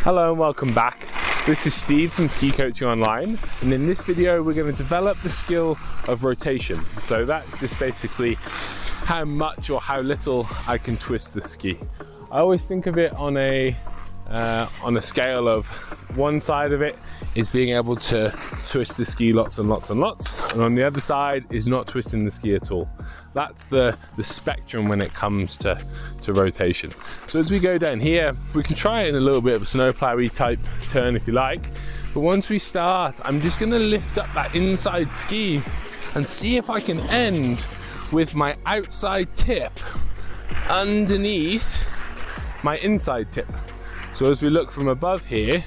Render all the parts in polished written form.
Hello and welcome back. This is Steve from SkiCoachingOnline, and in this video we're going to develop the skill of rotation. So that's just basically how much or how little I can twist the ski. I always think of it on a scale of one side of it is being able to twist the ski lots and lots and lots, and on the other side is not twisting the ski at all. That's the spectrum when it comes to rotation. So as we go down here, we can try it in a little bit of a snowplowy type turn if you like, but once we start, I'm just going to lift up that inside ski and see if I can end with my outside tip underneath my inside tip. So as we look from above here,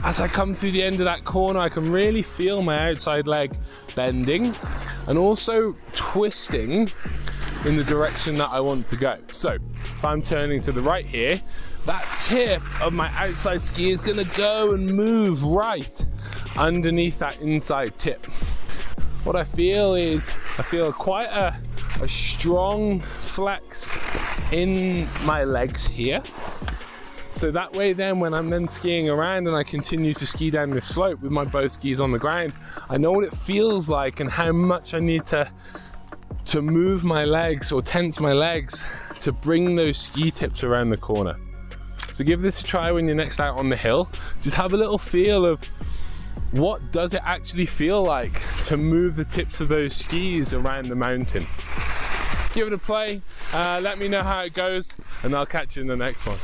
as I come through the end of that corner, I can really feel my outside leg bending and also twisting in the direction that I want to go. So if I'm turning to the right here, that tip of my outside ski is going to go and move right underneath that inside tip. What I feel is quite a strong flex in my legs here. So that way then when I'm then skiing around and I continue to ski down this slope with my both skis on the ground, I know what it feels like and how much I need to move my legs or tense my legs to bring those ski tips around the corner. So give this a try when you're next out on the hill. Just have a little feel of what does it actually feel like to move the tips of those skis around the mountain. Give it a play, let me know how it goes, and I'll catch you in the next one.